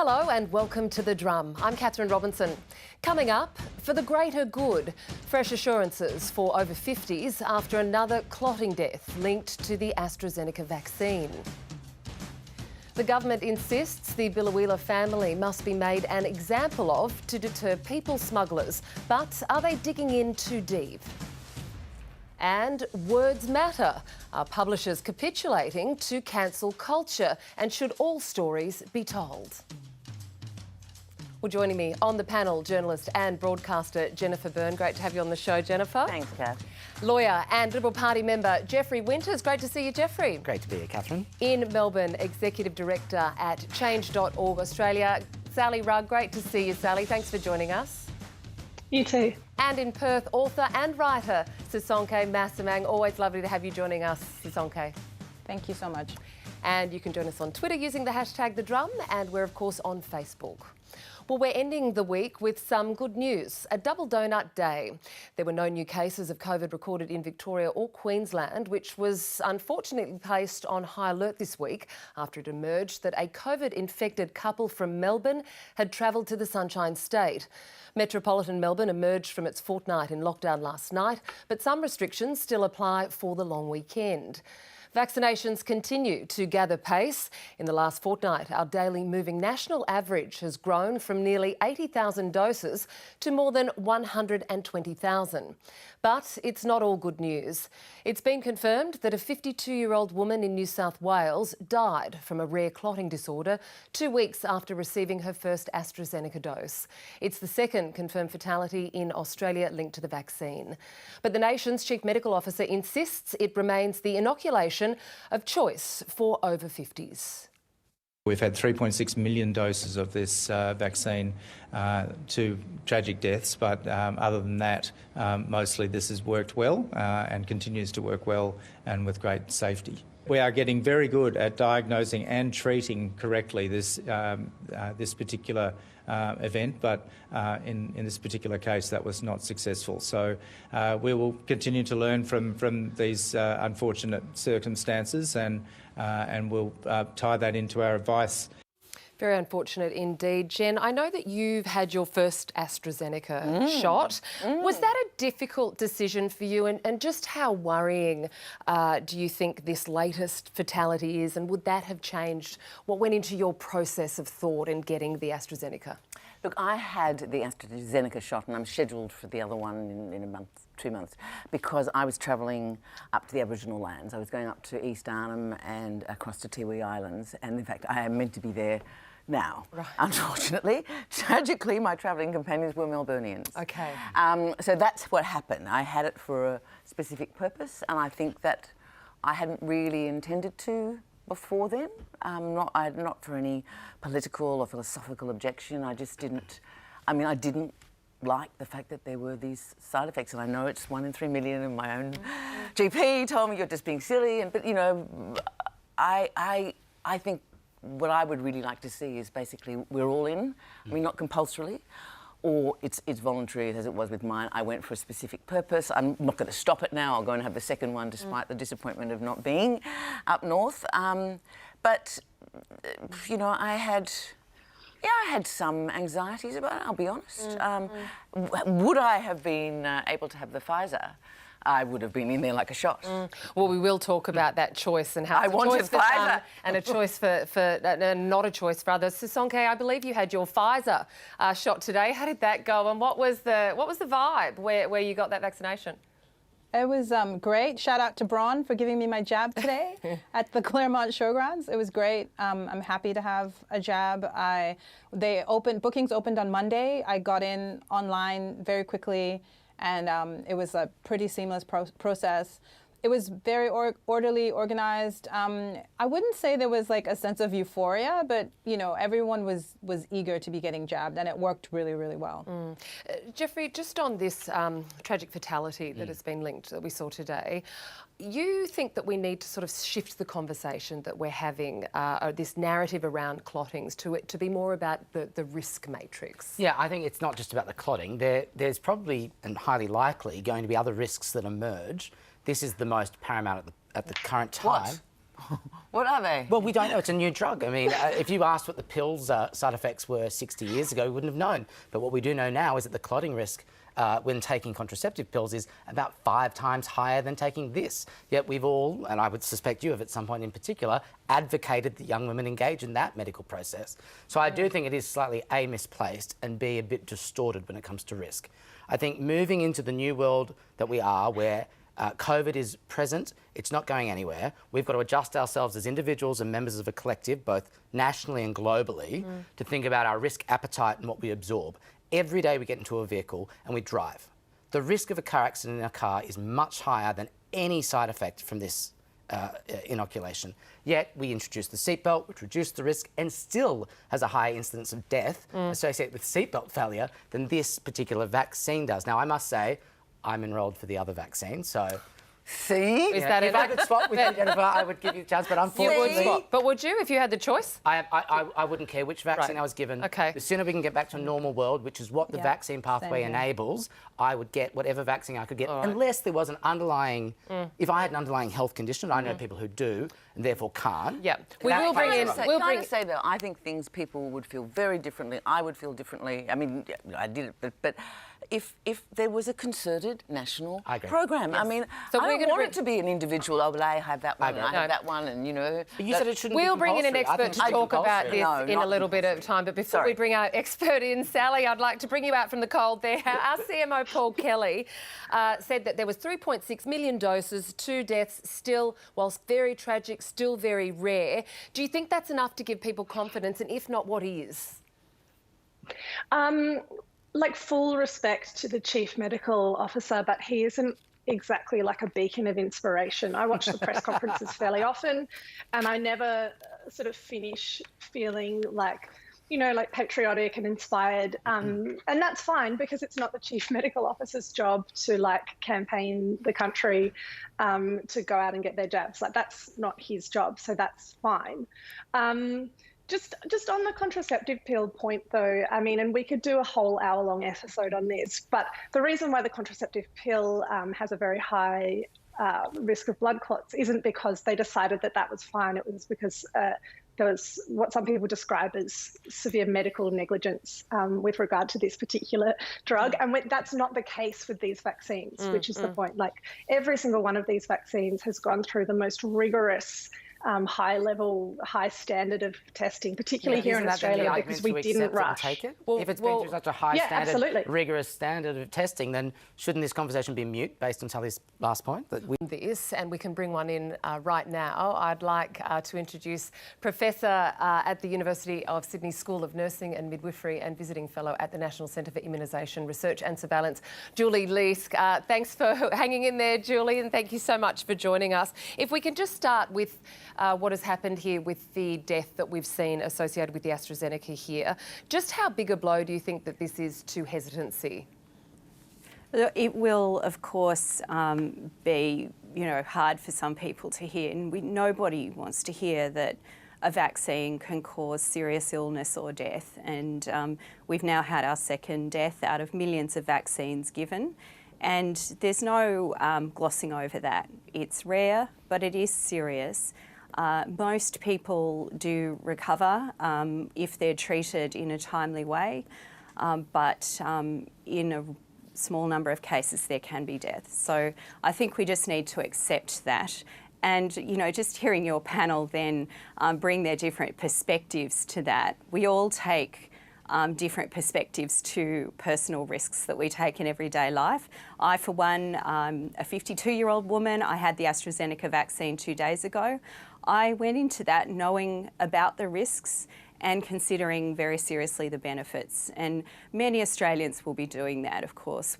Hello and welcome to The Drum. I'm Kathryn Robinson. Coming up, for the greater good, fresh assurances for over 50s after another clotting death linked to the AstraZeneca vaccine. The government insists the Biloela family must be made an example of to deter people smugglers. But are they digging in too deep? And words matter. Are publishers capitulating to cancel culture? And should all stories be told? Well, joining me on the panel, journalist and broadcaster Jennifer Byrne. Great to have you on the show, Jennifer. Thanks, Kath. Lawyer and Liberal Party member Geoffrey Winters. Great to see you, Geoffrey. Great to be here, Kathryn. In Melbourne, Executive Director at Change.org Australia, Sally Rugg. Great to see you, Sally. Thanks for joining us. You too. And in Perth, author and writer Sisonke Msimang. Always lovely to have you joining us, Sisonke. Thank you so much. And you can join us on Twitter using the hashtag The Drum, and we're of course on Facebook. Well, we're ending the week with some good news. A double donut day. There were no new cases of COVID recorded in Victoria or Queensland, which was unfortunately placed on high alert this week after it emerged that a COVID-infected couple from Melbourne had travelled to the Sunshine State. Metropolitan Melbourne emerged from its fortnight in lockdown last night, but some restrictions still apply for the long weekend. Vaccinations continue to gather pace. In the last fortnight, our daily moving national average has grown from nearly 80,000 doses to more than 120,000. But it's not all good news. It's been confirmed that a 52-year-old woman in New South Wales died from a rare clotting disorder 2 weeks after receiving her first AstraZeneca dose. It's the second confirmed fatality in Australia linked to the vaccine. But the nation's Chief Medical Officer insists it remains the inoculation of choice for over 50s. We've had 3.6 million doses of this vaccine, 2 tragic deaths, but other than that, mostly this has worked well and continues to work well and with great safety. We are getting very good at diagnosing and treating correctly this particular event, but in this particular case that was not successful. So we will continue to learn from these unfortunate circumstances and we'll tie that into our advice. Very unfortunate indeed. Jen, I know that you've had your first AstraZeneca shot. Was that a difficult decision for you? And just how worrying do you think this latest fatality is? And would that have changed what went into your process of thought in getting the AstraZeneca? Look, I had the AstraZeneca shot and I'm scheduled for the other one in a month, 2 months, because I was travelling up to the Aboriginal lands. I was going up to East Arnhem and across to Tiwi Islands, and in fact I am meant to be there now. Right. Unfortunately, tragically, my travelling companions were Melburnians. Okay. So that's what happened. I had it for a specific purpose, and I think that I hadn't really intended to before then. Not for any political or philosophical objection. I just didn't. I mean, I didn't like the fact that there were these side effects, and I know it's 1 in 3 million, and my own GP told me you're just being silly. But you know, I think what I would really like to see is basically we're all in. I mean, not compulsorily, or it's voluntary as it was with mine. I went for a specific purpose. I'm not going to stop it now. I'll go and have the second one despite the disappointment of not being up north. But you know, I had some anxieties about it, I'll be honest. Would I have been able to have the Pfizer? I would have been in there like a shot. Well, we will talk about that choice and how I wanted Pfizer and a choice for not a choice for others. Sisonke, I believe you had your Pfizer shot today. How did that go? And what was the vibe where you got that vaccination? It was great. Shout out to Byrne for giving me my jab today at the Claremont Showgrounds. It was great. I'm happy to have a jab. Bookings opened on Monday. I got in online very quickly, and it was a pretty seamless process. It was very orderly, organized. I wouldn't say there was like a sense of euphoria, but you know, everyone was eager to be getting jabbed, and it worked really, really well. Geoffrey, just on this tragic fatality that has been linked that we saw today, you think that we need to sort of shift the conversation that we're having, this narrative around clottings, to be more about the risk matrix? Yeah, I think it's not just about the clotting. There's probably and highly likely going to be other risks that emerge. This is the most paramount at the current time. What are they? Well, we don't know. It's a new drug. I mean, if you asked what the pills' side effects were 60 years ago, we wouldn't have known. But what we do know now is that the clotting risk when taking contraceptive pills is about 5 times higher than taking this. Yet we've all, and I would suspect you have at some point in particular, advocated that young women engage in that medical process. So I do think it is slightly A, misplaced, and B, a bit distorted when it comes to risk. I think moving into the new world that we are, where COVID is present, it's not going anywhere. We've got to adjust ourselves as individuals and members of a collective, both nationally and globally, to think about our risk appetite and what we absorb. Every day we get into a vehicle and we drive. The risk of a car accident in a car is much higher than any side effect from this inoculation. Yet we introduced the seatbelt, which reduced the risk and still has a higher incidence of death associated with seatbelt failure than this particular vaccine does. Now, I must say, I'm enrolled for the other vaccine, so... See? Is that if I could swap with you, Jennifer, I would give you a chance, but unfortunately... You would swap. But would you, if you had the choice? I wouldn't care which vaccine I was given. Okay. The sooner we can get back to a normal world, which is what the vaccine pathway enables, I would get whatever vaccine I could get, unless there was an underlying... If I had an underlying health condition, I know people who do, and therefore can't. Yeah. We will bring in... Can I say, though, I think things people would feel very differently. I would feel differently. I mean, I did it, but if there was a concerted national program. Yes. I mean, so I don't want it to be an individual, oh, well, I have that one, and I have that one, and, you know... But you said it shouldn't be We'll bring in an expert to talk about this in a little bit of time, but before we bring our expert in, Sally, I'd like to bring you out from the cold there. Our CMO, Paul Kelly, said that there was 3.6 million doses, 2 deaths, still, whilst very tragic, still very rare. Do you think that's enough to give people confidence, and if not, what is? Like, full respect to the chief medical officer, but he isn't exactly like a beacon of inspiration. I watch the press conferences fairly often, and I never sort of finish feeling like, you know, like patriotic and inspired. And that's fine, because it's not the chief medical officer's job to like campaign the country to go out and get their jabs. Like, that's not his job, so that's fine. Just on the contraceptive pill point, though, I mean, and we could do a whole hour-long episode on this, but the reason why the contraceptive pill has a very high risk of blood clots isn't because they decided that that was fine. It was because there was what some people describe as severe medical negligence with regard to this particular drug. And that's not the case with these vaccines, which is the point. Like, every single one of these vaccines has gone through the most rigorous high standard of testing, particularly here in Australia, because we didn't rush. Take it? Well, if it's been through such a high standard, rigorous standard of testing, then shouldn't this conversation be mute based on Sally's last point? And we can bring one in right now. I'd like to introduce Professor at the University of Sydney School of Nursing and Midwifery and Visiting Fellow at the National Centre for Immunisation Research and Surveillance, Julie Leask. Thanks for hanging in there, Julie, and thank you so much for joining us. If we can just start with what has happened here with the death that we've seen associated with the AstraZeneca here. Just how big a blow do you think that this is to hesitancy? It will, of course, be, you know, hard for some people to hear, and nobody wants to hear that a vaccine can cause serious illness or death. And we've now had our second death out of millions of vaccines given. And there's no glossing over that. It's rare, but it is serious. Most people do recover if they're treated in a timely way, but in a small number of cases there can be death. So I think we just need to accept that. And, you know, just hearing your panel then bring their different perspectives to that. We all take different perspectives to personal risks that we take in everyday life. I, for one, a 52-year-old woman, I had the AstraZeneca vaccine 2 days ago. I went into that knowing about the risks and considering very seriously the benefits. And many Australians will be doing that, of course.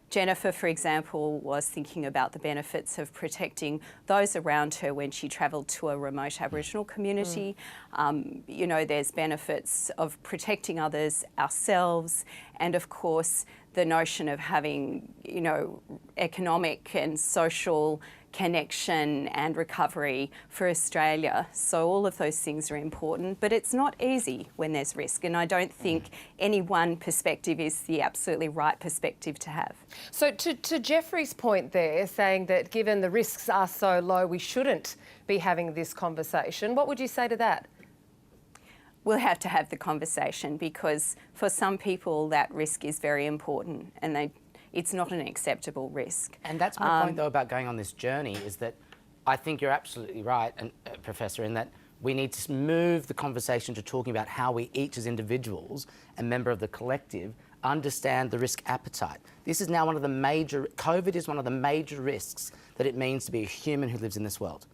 Jennifer, for example, was thinking about the benefits of protecting those around her when she travelled to a remote Aboriginal community. You know, there's benefits of protecting others, ourselves, and of course, the notion of having, you know, economic and social connection and recovery for Australia. So all of those things are important, but it's not easy when there's risk. And I don't think any one perspective is the absolutely right perspective to have. So to Geoffrey's point there, saying that given the risks are so low, we shouldn't be having this conversation, what would you say to that? We'll have to have the conversation because for some people that risk is very important and it's not an acceptable risk. And that's my point, though, about going on this journey, is that I think you're absolutely right, and Professor, in that we need to move the conversation to talking about how we each as individuals and member of the collective understand the risk appetite. This is now one of the major, COVID is one of the major risks that it means to be a human who lives in this world.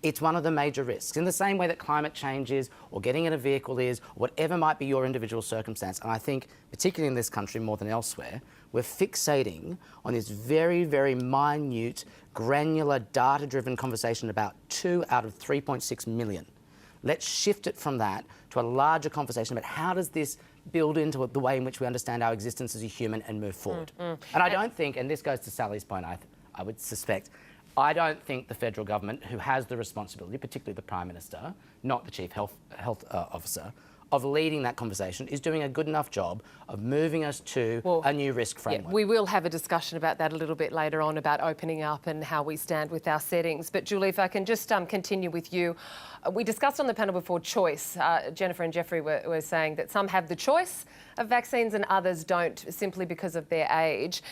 It's one of the major risks, in the same way that climate change is, or getting in a vehicle is, or whatever might be your individual circumstance. And I think, particularly in this country more than elsewhere, we're fixating on this very, very minute, granular, data-driven conversation about 2 out of 3.6 million. Let's shift it from that to a larger conversation about how does this build into the way in which we understand our existence as a human and move forward. And I don't think, and this goes to Sally's point, I would suspect, I don't think the federal government, who has the responsibility, particularly the Prime Minister, not the Chief Health Officer, of leading that conversation, is doing a good enough job of moving us to a new risk framework. Yeah, we will have a discussion about that a little bit later on, about opening up and how we stand with our settings. But Julie, if I can just continue with you. We discussed on the panel before choice. Jennifer and Geoffrey were saying that some have the choice of vaccines and others don't, simply because of their age.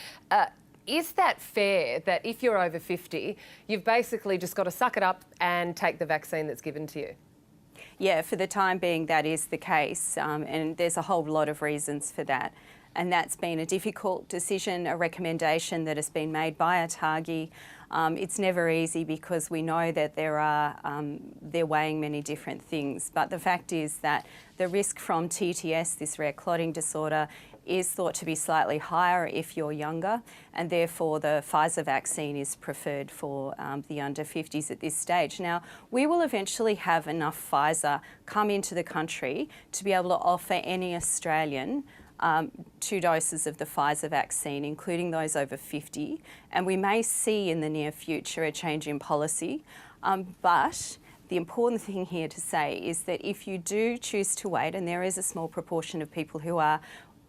Is that fair, that if you're over 50, you've basically just got to suck it up and take the vaccine that's given to you? Yeah, for the time being, that is the case, and there's a whole lot of reasons for that. And that's been a difficult decision, a recommendation that has been made by ATAGI. It's never easy because we know that they're weighing many different things. But the fact is that the risk from TTS, this rare clotting disorder, is thought to be slightly higher if you're younger, and therefore the Pfizer vaccine is preferred for the under 50s at this stage. Now, we will eventually have enough Pfizer come into the country to be able to offer any Australian 2 doses of the Pfizer vaccine, including those over 50, and we may see in the near future a change in policy. But the important thing here to say is that if you do choose to wait, and there is a small proportion of people who are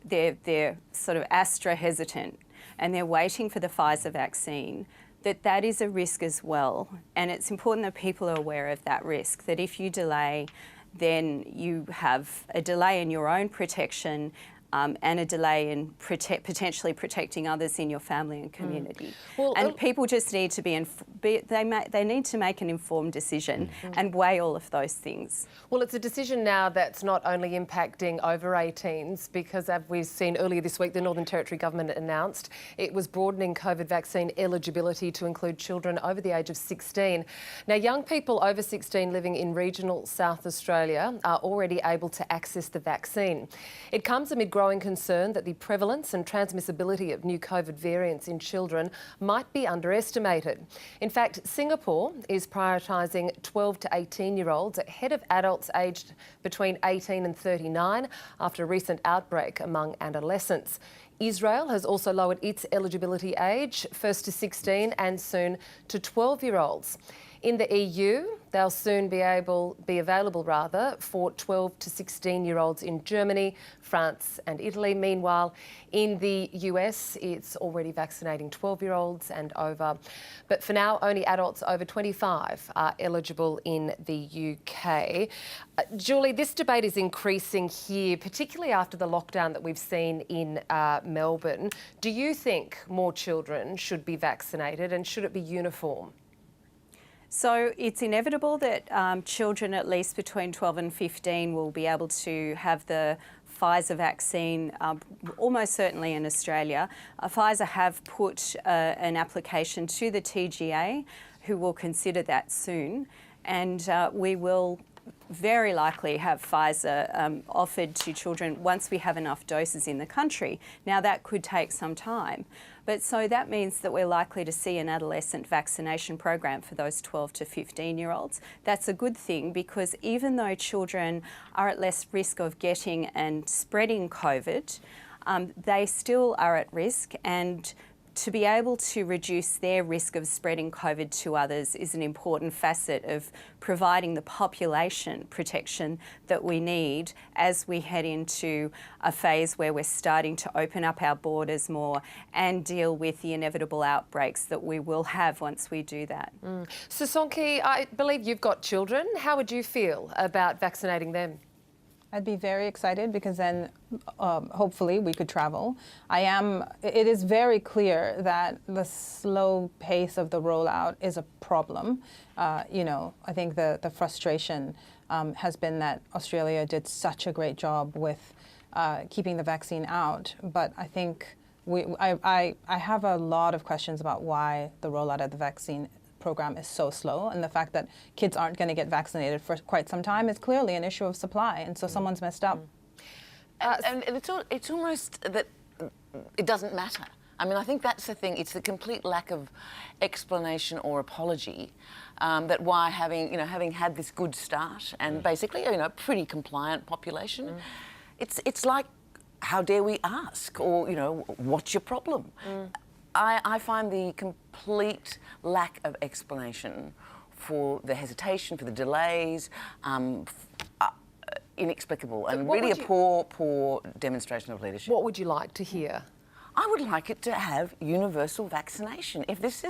they're sort of Astra hesitant and they're waiting for the Pfizer vaccine, that is a risk as well. And it's important that people are aware of that risk, that if you delay, then you have a delay in your own protection and a delay in potentially protecting others in your family and community. Well, and people just need to they need to make an informed decision and weigh all of those things. Well, it's a decision now that's not only impacting over 18s, because as we've seen earlier this week, the Northern Territory government announced it was broadening COVID vaccine eligibility to include children over the age of 16. Now, young people over 16 living in regional South Australia are already able to access the vaccine. It comes amid growing concern that the prevalence and transmissibility of new COVID variants in children might be underestimated. In fact, Singapore is prioritising 12 to 18-year-olds ahead of adults aged between 18 and 39 after a recent outbreak among adolescents. Israel has also lowered its eligibility age, first to 16 and soon to 12-year-olds. In the EU, they'll soon be available for 12 to 16-year-olds in Germany, France and Italy. Meanwhile, in the US, it's already vaccinating 12-year-olds and over. But for now, only adults over 25 are eligible in the UK. Julie, this debate is increasing here, particularly after the lockdown that we've seen in Melbourne. Do you think more children should be vaccinated, and should it be uniform? So it's inevitable that children at least between 12 and 15 will be able to have the Pfizer vaccine, almost certainly in Australia. Pfizer have put an application to the TGA, who will consider that soon, and we will very likely have Pfizer offered to children once we have enough doses in the country. Now, that could take some time. But so that means that we're likely to see an adolescent vaccination program for those 12 to 15-year-olds. That's a good thing, because even though children are at less risk of getting and spreading COVID, they still are at risk, and to be able to reduce their risk of spreading COVID to others is an important facet of providing the population protection that we need as we head into a phase where we're starting to open up our borders more and deal with the inevitable outbreaks that we will have once we do that. Sisonke, I believe you've got children. How would you feel about vaccinating them? I'd be very excited because then hopefully we could travel. It is very clear that the slow pace of the rollout is a problem. I think the frustration has been that Australia did such a great job with keeping the vaccine out, but I think I have a lot of questions about why the rollout of the vaccine program is so slow, and the fact that kids aren't going to get vaccinated for quite some time is clearly an issue of supply, and so someone's messed up. And it's almost that it doesn't matter. I mean, I think that's the thing. It's the complete lack of explanation or apology that why having had this good start and basically, pretty compliant population, it's like, how dare we ask, or, what's your problem? I find the complete lack of explanation for the hesitation, for the delays, inexplicable, and really a poor demonstration of leadership. What would you like to hear? I would like it to have universal vaccination. If this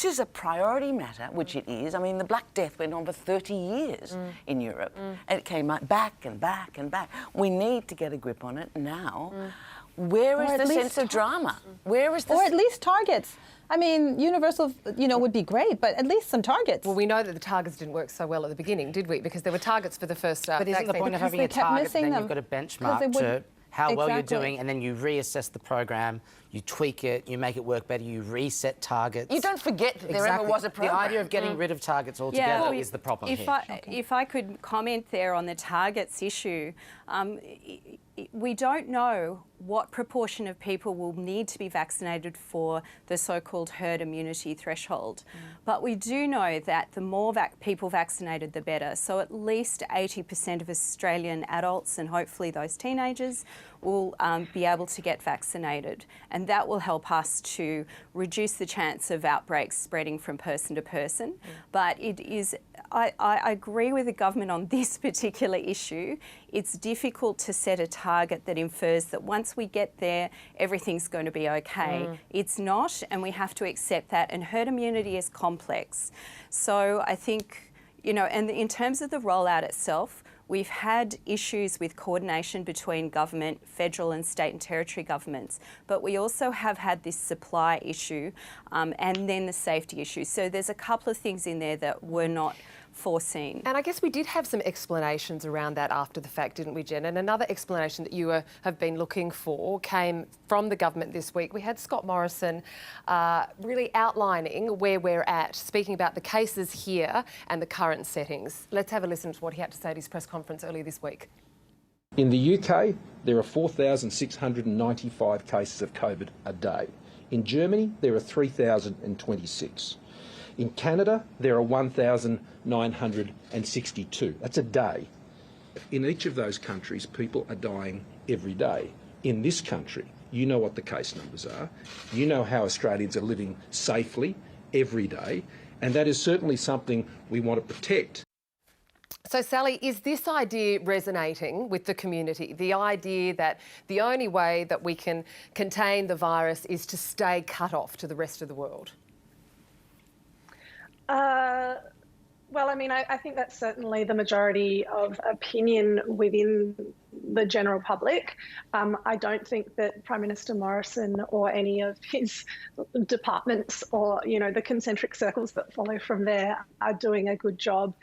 is a priority matter, which it is, I mean, the Black Death went on for 30 years in Europe, and it came back and back and back. We need to get a grip on it now. Where is the sense of drama? Where is or at least targets? I mean, universal, would be great, but at least some targets. Well, we know that the targets didn't work so well at the beginning, did we? Because there were targets for the first But isn't the point of having a target, then you've got a benchmark to how well you're doing, and then you reassess the program, you tweak it, you make it work better, you reset targets. You don't forget that there ever was a program. The idea of getting rid of targets altogether is the problem here. If I could comment there on the targets issue, we don't know what proportion of people will need to be vaccinated for the so-called herd immunity threshold. But we do know that the more people vaccinated, the better. So at least 80% of Australian adults, and hopefully those teenagers, will be able to get vaccinated. And that will help us to reduce the chance of outbreaks spreading from person to person. But it is, I agree with the government on this particular issue. It's difficult to set a target that infers that once we get there, everything's going to be okay. It's not, and we have to accept that. And herd immunity is complex. So I think, and in terms of the rollout itself, we've had issues with coordination between government, federal and state and territory governments, but we also have had this supply issue and then the safety issue. So there's a couple of things in there that were not foreseen. And I guess we did have some explanations around that after the fact, didn't we, Jen? And another explanation that you have been looking for came from the government this week. We had Scott Morrison really outlining where we're at, speaking about the cases here and the current settings. Let's have a listen to what he had to say at his press conference earlier this week. In the UK, there are 4,695 cases of COVID a day. In Germany, there are 3,026. In Canada, there are 1,962. That's a day. In each of those countries, people are dying every day. In this country, you know what the case numbers are. You know how Australians are living safely every day. And that is certainly something we want to protect. So, Sally, is this idea resonating with the community? The idea that the only way that we can contain the virus is to stay cut off to the rest of the world? Well, I mean, I think that's certainly the majority of opinion within the general public. I don't think that Prime Minister Morrison or any of his departments or, the concentric circles that follow from there are doing a good job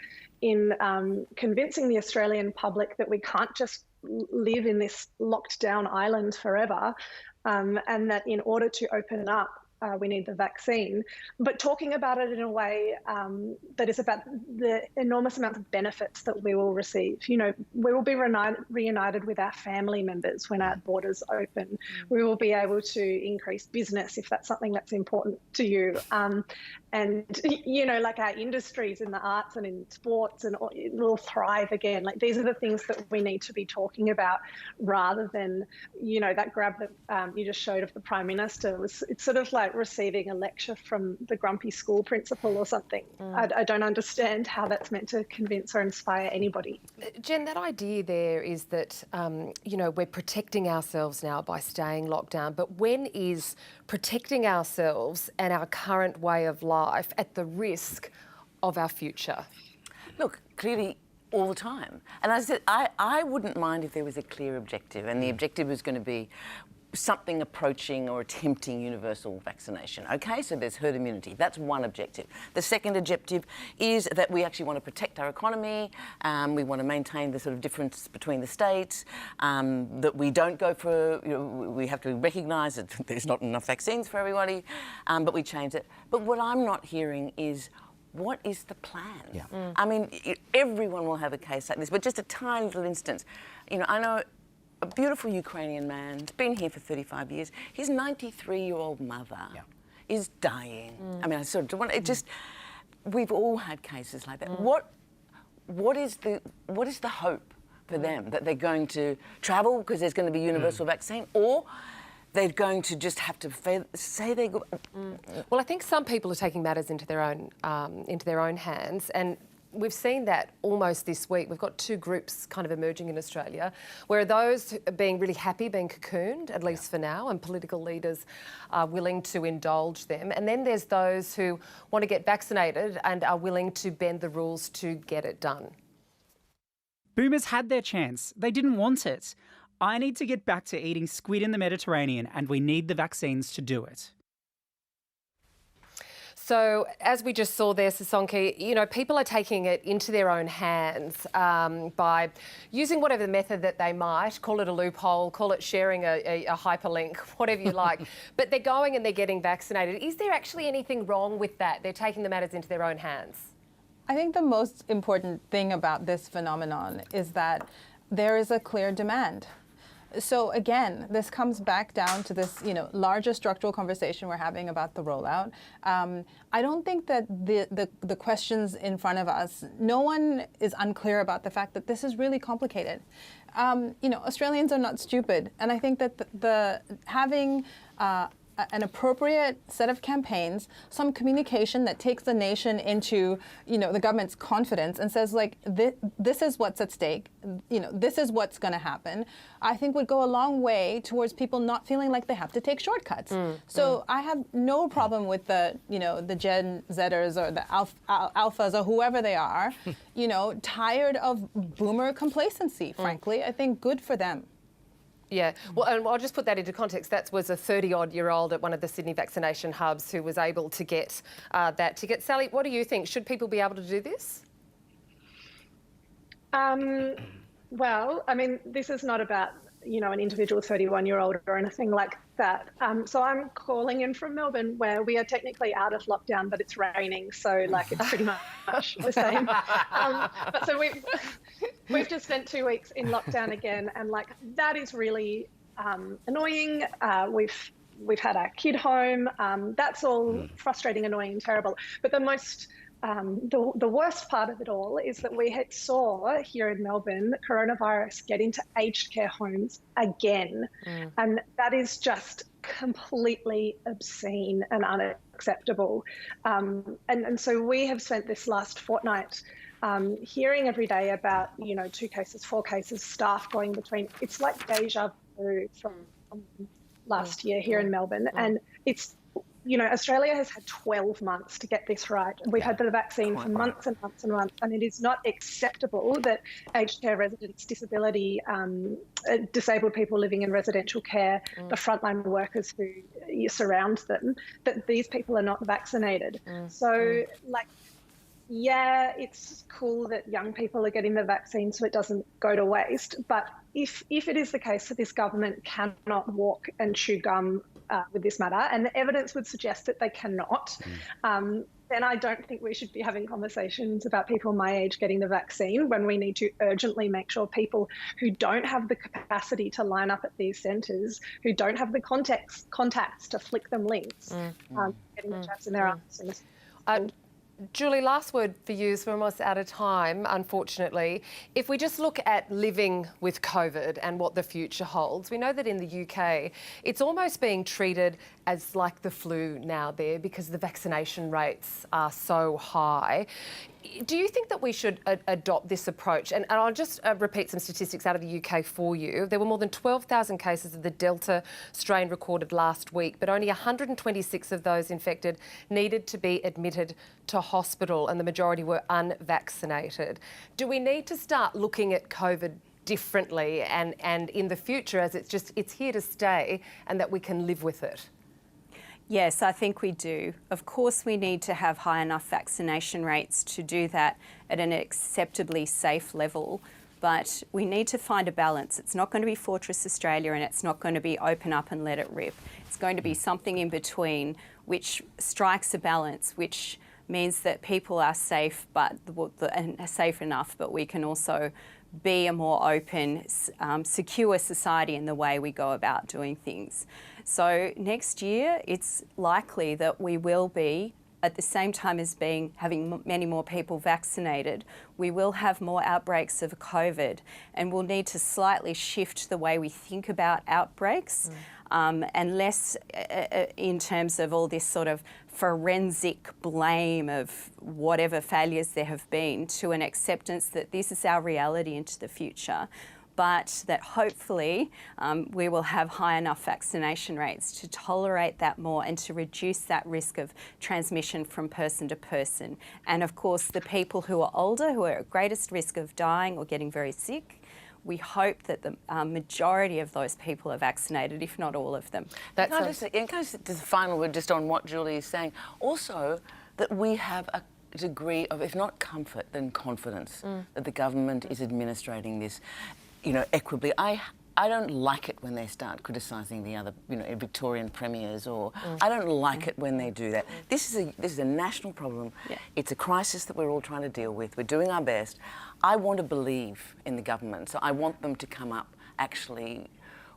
in convincing the Australian public that we can't just live in this locked down island forever, and that in order to open up, we need the vaccine, but talking about it in a way that is about the enormous amount of benefits that we will receive. You know, we will be reunited with our family members when our borders open. We will be able to increase business if that's something that's important to you. And, you know, like our industries in the arts and in sports, and it will thrive again. Like, these are the things that we need to be talking about, rather than, you know, that grab that you just showed of the Prime Minister. It's sort of like receiving a lecture from the grumpy school principal or something. I don't understand how that's meant to convince or inspire anybody. Jen, that idea there is that, you know, we're protecting ourselves now by staying locked down, but when is protecting ourselves and our current way of life at the risk of our future? Look, clearly all the time. And as I said, I wouldn't mind if there was a clear objective, and the objective was going to be something approaching or attempting universal vaccination. Okay, so there's herd immunity. That's one objective. The second objective is that we actually want to protect our economy. We want to maintain the sort of difference between the states. That we don't go for, you know, we have to recognise that there's not enough vaccines for everybody, but we change it. But what I'm not hearing is, what is the plan? Yeah. I mean, everyone will have a case like this, but just a tiny little instance. You know, I know a beautiful Ukrainian man, he's been here for 35 years. His 93-year-old mother is dying. I mean, I sort of want it. Just, we've all had cases like that. What is the hope for them, that they're going to travel because there's going to be universal vaccine, or they're going to just have to say they go? Well, I think some people are taking matters into their own hands, and we've seen that almost this week. We've got two groups kind of emerging in Australia, where those being really happy, being cocooned, at least for now, and political leaders are willing to indulge them. And then there's those who want to get vaccinated and are willing to bend the rules to get it done. Boomers had their chance. They didn't want it. I need to get back to eating squid in the Mediterranean, and we need the vaccines to do it. So, as we just saw there, Sisonke, you know, people are taking it into their own hands by using whatever method that they might, call it a loophole, call it sharing a hyperlink, whatever you like, but they're going and they're getting vaccinated. Is there actually anything wrong with that? They're taking the matters into their own hands. I think the most important thing about this phenomenon is that there is a clear demand. So again, this comes back down to this, you know, larger structural conversation we're having about the rollout. I don't think that the questions in front of us, no one is unclear about the fact that this is really complicated. You know, Australians are not stupid, and I think that having an appropriate set of campaigns, some communication that takes the nation into, you know, the government's confidence and says, like, this is what's at stake, you know, this is what's going to happen, I think would go a long way towards people not feeling like they have to take shortcuts. So I have no problem with the, you know, the Gen Zers or the alphas or whoever they are, you know, tired of boomer complacency, frankly. I think good for them. Yeah, well, and I'll just put that into context. That was a 30-odd-year-old at one of the Sydney vaccination hubs who was able to get that ticket. Sally, what do you think? Should people be able to do this? Well, I mean, this is not about, you know, an individual 31-year-old or anything like that. So I'm calling in from Melbourne, where we are technically out of lockdown, but it's raining, so like it's pretty much the same. But so we've just spent 2 weeks in lockdown again, and like that is really annoying. We've had our kid home. That's all frustrating, annoying, and terrible. But the most the worst part of it all is that we saw here in Melbourne coronavirus get into aged care homes again. And that is just completely obscene and unacceptable. And so we have spent this last fortnight hearing every day about, you know, 2 cases, 4 cases, staff going between. It's like deja vu from last year here in Melbourne. And it's, you know, Australia has had 12 months to get this right. We've had the vaccine for months and months and months, and it is not acceptable that aged care residents, disability, disabled people living in residential care, the frontline workers who surround them, that these people are not vaccinated. So, like, yeah, it's cool that young people are getting the vaccine so it doesn't go to waste. But if it is the case that this government cannot walk and chew gum with this matter, and the evidence would suggest that they cannot, then I don't think we should be having conversations about people my age getting the vaccine, when we need to urgently make sure people who don't have the capacity to line up at these centres, who don't have the contacts to flick them links, getting the jabs in their arms. Julie, last word for you, as we're almost out of time, unfortunately. If we just look at living with COVID and what the future holds, we know that in the UK, it's almost being treated as like the flu now there, because the vaccination rates are so high. Do you think that we should adopt this approach? And I'll just repeat some statistics out of the UK for you. There were more than 12,000 cases of the Delta strain recorded last week, but only 126 of those infected needed to be admitted to hospital, and the majority were unvaccinated. Do we need to start looking at COVID differently and in the future, as it's here to stay, and that we can live with it? Yes, I think we do. Of course, we need to have high enough vaccination rates to do that at an acceptably safe level, but we need to find a balance. It's not going to be Fortress Australia, and it's not going to be open up and let it rip. It's going to be something in between, which strikes a balance, which means that people are safe, and safe enough, but we can also be a more open, secure society in the way we go about doing things. So next year, it's likely that we will be, at the same time as having many more people vaccinated, we will have more outbreaks of COVID, and we'll need to slightly shift the way we think about outbreaks, and less in terms of all this sort of forensic blame of whatever failures there have been, to an acceptance that this is our reality into the future, but that hopefully we will have high enough vaccination rates to tolerate that more and to reduce that risk of transmission from person to person. And of course, the people who are older, who are at greatest risk of dying or getting very sick, we hope that the majority of those people are vaccinated, if not all of them. Can I just the final word just on what Julie is saying? Also, that we have a degree of, if not comfort, then confidence that the government is administrating this, equitably. I don't like it when they start criticising the other, Victorian premiers, or I don't like it when they do that. This is a national problem. Yeah. It's a crisis that we're all trying to deal with. We're doing our best. I want to believe in the government, so I want them to come up actually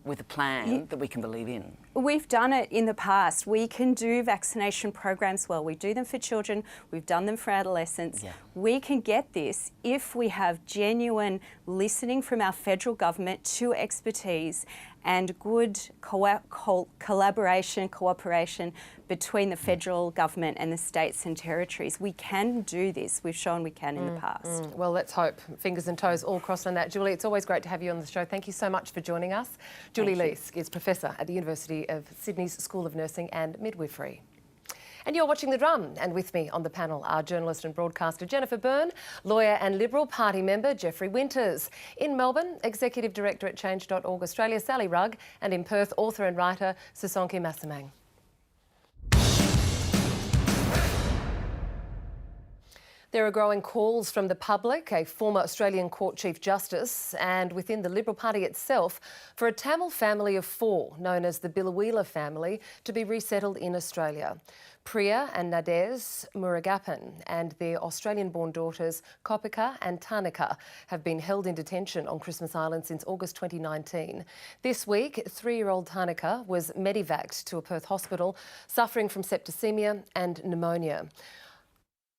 with a plan that we can believe in. We've done it in the past. We can do vaccination programs well. We do them for children. We've done them for adolescents. Yeah. We can get this if we have genuine listening from our federal government to expertise and good collaboration, cooperation between the federal government and the states and territories. We can do this. We've shown we can in the past. Well, let's hope. Fingers and toes all crossed on that. Julie, it's always great to have you on the show. Thank you so much for joining us. Julie Leask is Professor at the University of Sydney's School of Nursing and Midwifery. And you're watching The Drum, and with me on the panel are journalist and broadcaster Jennifer Byrne, lawyer and Liberal Party member Geoffrey Winters. In Melbourne, Executive Director at Change.org Australia, Sally Rugg, and in Perth, author and writer Sisonke Msimang. There are growing calls from the public, a former Australian Court Chief Justice, and within the Liberal Party itself, for a Tamil family of 4, known as the Biloela family, to be resettled in Australia. Priya and Nadez Murugappan and their Australian-born daughters Kopika and Tanika have been held in detention on Christmas Island since August 2019. This week, 3-year-old Tanika was medevaced to a Perth hospital, suffering from septicemia and pneumonia.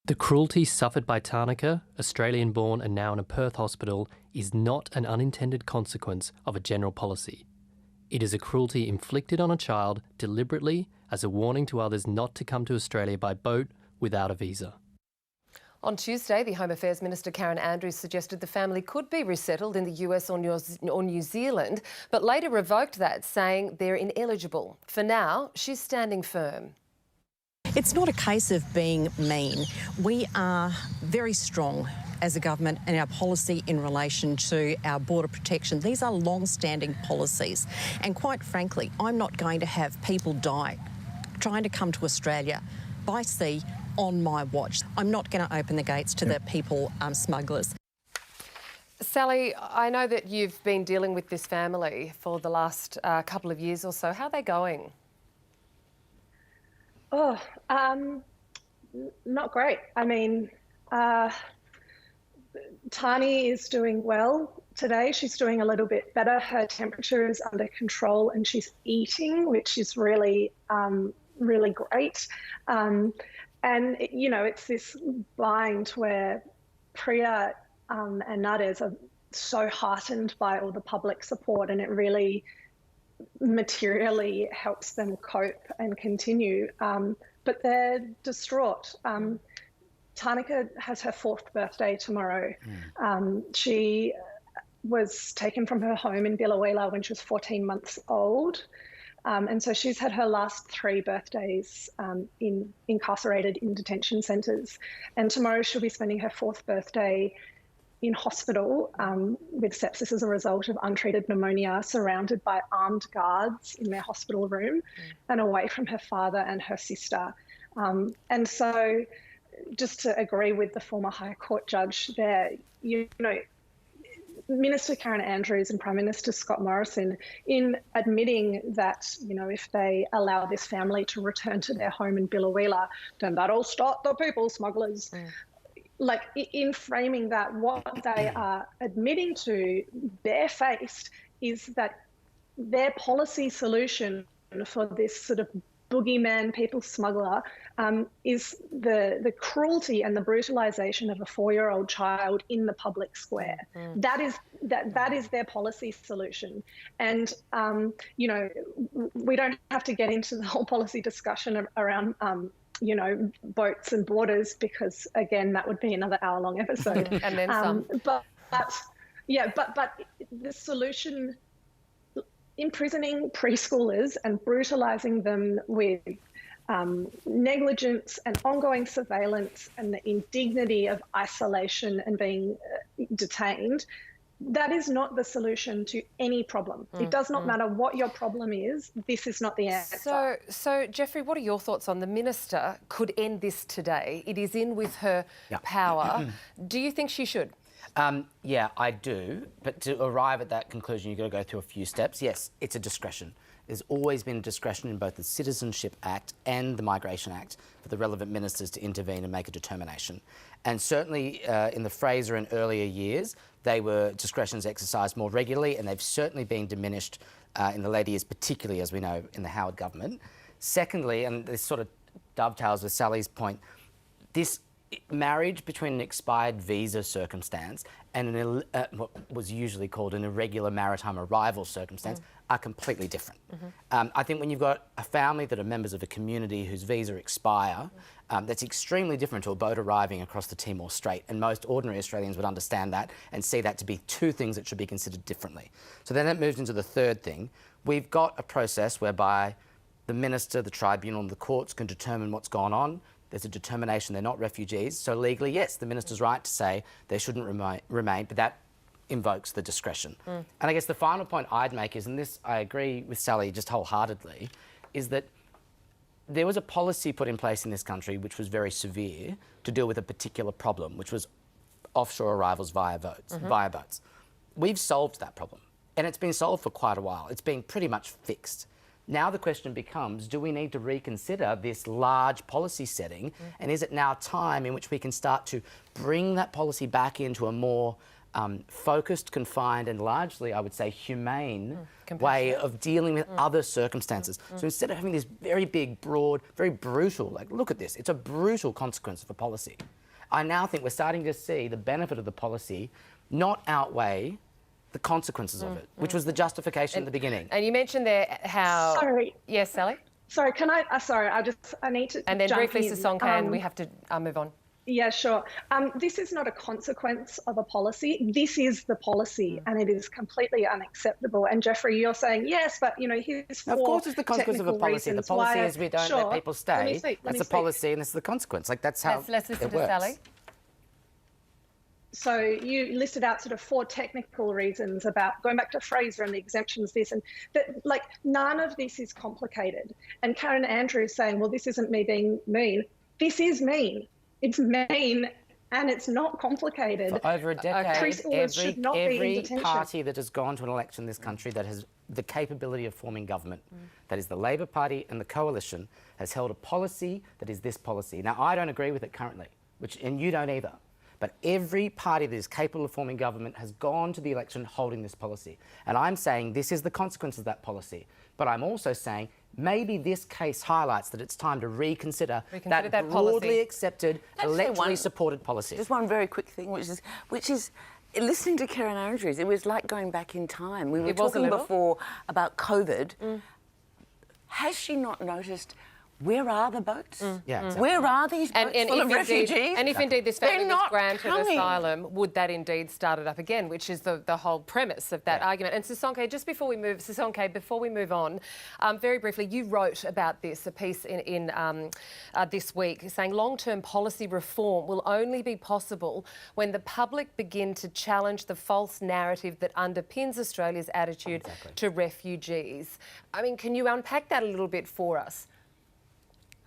The cruelty suffered by Tanika, Australian-born and now in a Perth hospital, is not an unintended consequence of a general policy. It is a cruelty inflicted on a child deliberately as a warning to others not to come to Australia by boat without a visa. On Tuesday, the Home Affairs Minister Karen Andrews suggested the family could be resettled in the US or New Zealand, but later revoked that, saying they're ineligible. For now, she's standing firm. It's not a case of being mean. We are very strong as a government in our policy in relation to our border protection. These are long-standing policies. And quite frankly, I'm not going to have people die trying to come to Australia by sea on my watch. I'm not going to open the gates to the people smugglers. Sally, I know that you've been dealing with this family for the last couple of years or so. How are they going? Oh, not great. I mean, Tani is doing well today. She's doing a little bit better. Her temperature is under control and she's eating, which is really, really great. And, you know, it's this bind where Priya and Nadez are so heartened by all the public support, and it really materially helps them cope and continue. But they're distraught. Tanika has her 4th birthday tomorrow. She was taken from her home in Biloela when she was 14 months old. And so she's had her last 3 birthdays incarcerated in detention centres. And tomorrow she'll be spending her 4th birthday in hospital with sepsis as a result of untreated pneumonia, surrounded by armed guards in their hospital room and away from her father and her sister. And so just to agree with the former High Court judge there, you know, Minister Karen Andrews and Prime Minister Scott Morrison, in admitting that, you know, if they allow this family to return to their home in Biloela, then that'll stop the people smugglers. Like, in framing that, what they are admitting to barefaced is that their policy solution for this sort of boogeyman people smuggler is the cruelty and the brutalisation of a 4-year-old child in the public square. That is their policy solution. And you know, we don't have to get into the whole policy discussion around you know, boats and borders, because again, that would be another hour-long episode. And then some. But the solution, imprisoning preschoolers and brutalising them with negligence and ongoing surveillance and the indignity of isolation and being detained, that is not the solution to any problem. It does not matter what your problem is. This is not the answer. So Geoffrey, what are your thoughts on the minister could end this today? It is in with her power. Do you think she should? Yeah, I do. But to arrive at that conclusion, you've got to go through a few steps. Yes, it's a discretion. There's always been discretion in both the Citizenship Act and the Migration Act for the relevant ministers to intervene and make a determination. And certainly in the Fraser and earlier years, they were discretions exercised more regularly, and they've certainly been diminished in the later years, particularly, as we know, in the Howard government. Secondly, and this sort of dovetails with Sally's point, this marriage between an expired visa circumstance and what was usually called an irregular maritime arrival circumstance are completely different. I think when you've got a family that are members of a community whose visa expire, that's extremely different to a boat arriving across the Timor Strait, and most ordinary Australians would understand that and see that to be two things that should be considered differently. So then that moves into the third thing. We've got a process whereby the minister, the tribunal and the courts can determine what's gone on. There's a determination they're not refugees. So legally, yes, the minister's right to say they shouldn't remain, but that invokes the discretion. And I guess the final point I'd make is, and this I agree with Sally just wholeheartedly, is that there was a policy put in place in this country which was very severe to deal with a particular problem, which was offshore arrivals via boats. We've solved that problem, and it's been solved for quite a while. It's been pretty much fixed. Now the question becomes, do we need to reconsider this large policy setting? And is it now time in which we can start to bring that policy back into a more focused, confined and largely, I would say, humane way of dealing with other circumstances? So instead of having this very big, broad, very brutal, like, look at this, it's a brutal consequence of a policy. I now think we're starting to see the benefit of the policy not outweigh the consequences of it, which was the justification at the beginning. And you mentioned there how... Sorry. Yes, Sally? Sorry, can I... sorry, I need to And then jump briefly, in. Sisonke, and we have to move on. Yeah, sure. This is not a consequence of a policy. This is the policy, and it is completely unacceptable. And Geoffrey, you're saying, yes, but, you know, here's four Of course it's the consequence of a policy. The policy is we don't let people stay. That's the policy, and this is the consequence. Like, that's how Let's listen it to works. Sally. So you listed out sort of 4 technical reasons about going back to Fraser and the exemptions, this and that. Like, none of this is complicated. And Karen Andrews saying, well, this isn't me being mean. This is mean. It's mean And it's not complicated. For over a decade, Priest orders should not be in every detention. party that has gone to an election in this country that has the capability of forming government, that is the Labor Party and the Coalition, has held a policy that is this policy. Now, I don't agree with it currently, and you don't either. But every party that is capable of forming government has gone to the election holding this policy. And I'm saying this is the consequence of that policy. But I'm also saying maybe this case highlights that it's time to reconsider that broadly accepted, electorally supported policy. Just one very quick thing, which is listening to Karen Andrews, it was like going back in time. We were talking before about COVID. Has she not noticed? Where are the boats? Yeah, exactly. Where are these boats full of refugees? And if indeed this family was granted coming. asylum, would that indeed start it up again, which is the whole premise of that argument. And Sisonke, before we move on, very briefly, you wrote about this, a piece in this week, saying long-term policy reform will only be possible when the public begin to challenge the false narrative that underpins Australia's attitude to refugees. I mean, can you unpack that a little bit for us?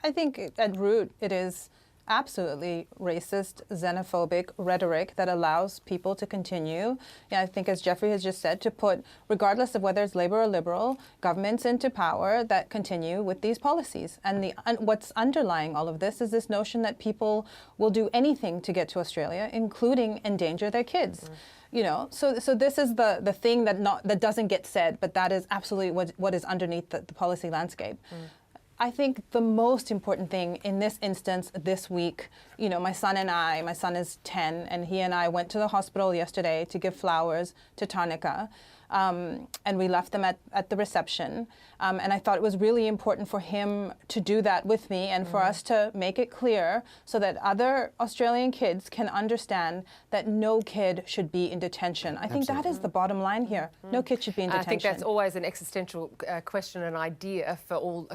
I think at root it is absolutely racist, xenophobic rhetoric that allows people to continue. Yeah, I think, as Geoffrey has just said, to put, regardless of whether it's Labor or Liberal, governments into power that continue with these policies. And what's underlying all of this is this notion that people will do anything to get to Australia, including endanger their kids. You know, so this is the thing that doesn't get said, but that is absolutely what is underneath the policy landscape. I think the most important thing in this instance this week, you know, my son is 10, and he and I went to the hospital yesterday to give flowers to Tarnika. And we left them at the reception. And I thought it was really important for him to do that with me and for us to make it clear so that other Australian kids can understand that no kid should be in detention. I think that is the bottom line here. No kid should be in detention. I think that's always an existential question and idea for all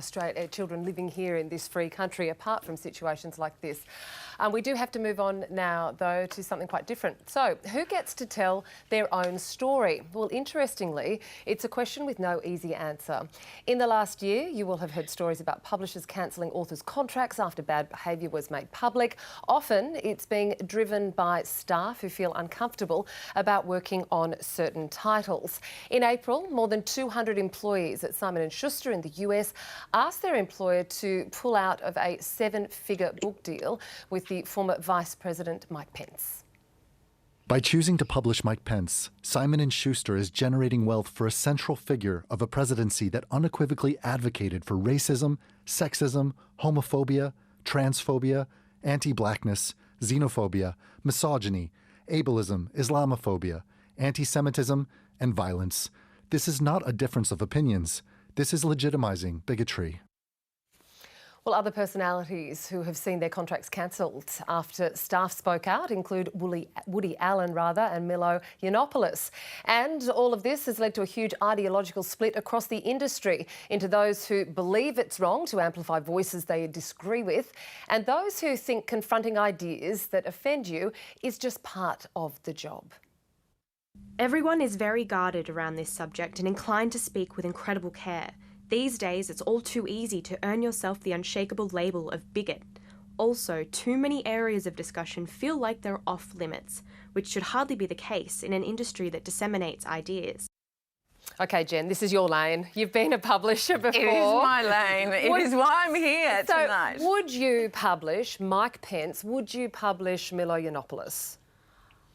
children living here in this free country, apart from situations like this. We do have to move on now, though, to something quite different. So, who gets to tell their own story? Well, interestingly, it's a question with no easy answer. In the last year, you will have heard stories about publishers cancelling authors' contracts after bad behaviour was made public. Often, it's being driven by staff who feel uncomfortable about working on certain titles. In April, more than 200 employees at Simon & Schuster in the US asked their employer to pull out of a 7-figure book deal with the former Vice President Mike Pence. By choosing to publish Mike Pence, Simon & Schuster is generating wealth for a central figure of a presidency that unequivocally advocated for racism, sexism, homophobia, transphobia, anti-blackness, xenophobia, misogyny, ableism, Islamophobia, anti-Semitism, and violence. This is not a difference of opinions. This is legitimizing bigotry. Well, other personalities who have seen their contracts cancelled after staff spoke out include Woody Allen and Milo Yiannopoulos. And all of this has led to a huge ideological split across the industry into those who believe it's wrong to amplify voices they disagree with and those who think confronting ideas that offend you is just part of the job. Everyone is very guarded around this subject and inclined to speak with incredible care. These days, it's all too easy to earn yourself the unshakable label of bigot. Also, too many areas of discussion feel like they're off limits, which should hardly be the case in an industry that disseminates ideas. OK, Jen, this is your lane. You've been a publisher before. It is my lane. It is why I'm here tonight. Would you publish Mike Pence? Would you publish Milo Yiannopoulos?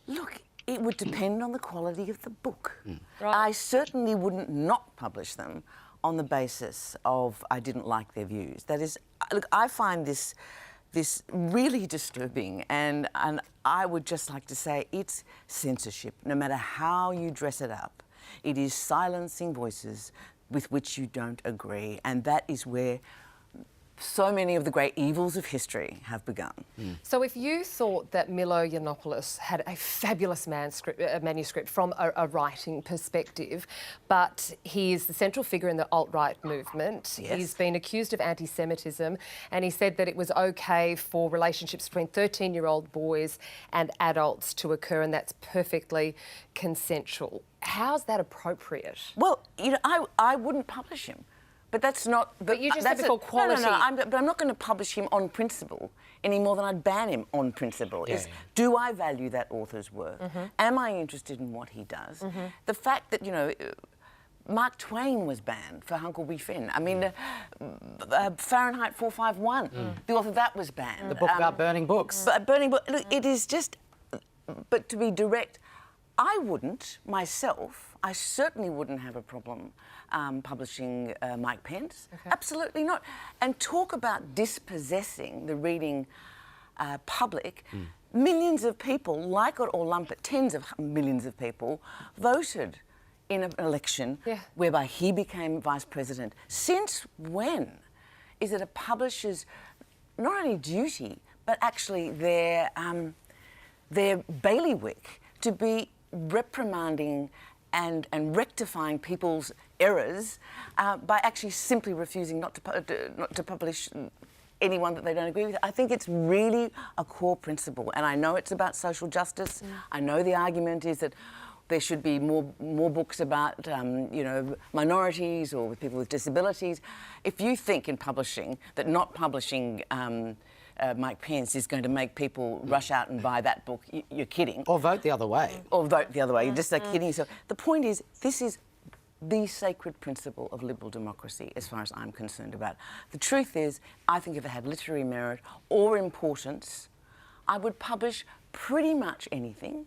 Look, it would depend on the quality of the book. Right. I certainly wouldn't not publish them on the basis of I didn't like their views. That is, look, I find this really disturbing, and I would just like to say it's censorship, no matter how you dress it up. It is silencing voices with which you don't agree, and that is where so many of the great evils of history have begun. So if you thought that Milo Yiannopoulos had a fabulous manuscript from a writing perspective, but he is the central figure in the alt-right movement, he's been accused of anti-Semitism, and he said that it was OK for relationships between 13-year-old boys and adults to occur, and that's perfectly consensual. How's that appropriate? Well, you know, I wouldn't publish him. But that's not. But you just said before quality. No. But I'm not going to publish him on principle any more than I'd ban him on principle. Yeah, Do I value that author's work? Am I interested in what he does? The fact that, you know, Mark Twain was banned for Huckleberry Finn. I mean, Fahrenheit 451, the author of that was banned. The book about burning books. But burning books. Look, it is just. But to be direct, I wouldn't myself. I certainly wouldn't have a problem publishing Mike Pence. Okay. Absolutely not. And talk about dispossessing the reading public. Millions of people, like it or lump it, tens of millions of people, voted in an election whereby he became vice president. Since when is it a publisher's not only duty, but actually their bailiwick to be reprimanding and rectifying people's errors by actually simply refusing not to publish anyone that they don't agree with? I think it's really a core principle, and I know it's about social justice. I know the argument is that there should be more books about, you know, minorities or with people with disabilities. If you think in publishing that not publishing Mike Pence is going to make people rush out and buy that book, you're kidding. Or vote the other way. Or vote the other way. You're just like kidding yourself. The point is, this is the sacred principle of liberal democracy, as far as I'm concerned about. The truth is, I think if it had literary merit or importance, I would publish pretty much anything.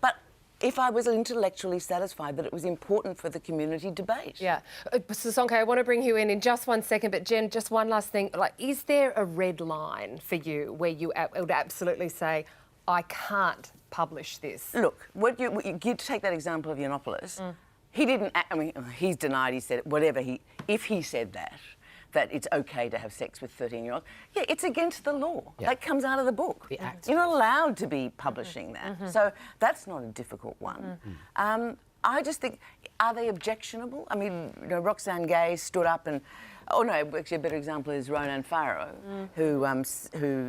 But if I was intellectually satisfied that it was important for the community debate. Yeah. Sisonke, I want to bring you in just 1 second, but Jen, just one last thing. Like, is there a red line for you where you would absolutely say, I can't publish this? Look, you take that example of Yiannopoulos. He didn't, I mean, he's denied he said it, whatever if he said that it's okay to have sex with 13-year-olds. Yeah, it's against the law. Yeah. That comes out of the book. The act. You're not allowed to be publishing that. So that's not a difficult one. I just think, are they objectionable? I mean, you know, Roxane Gay stood up and, oh no, actually a better example is Ronan Farrow, who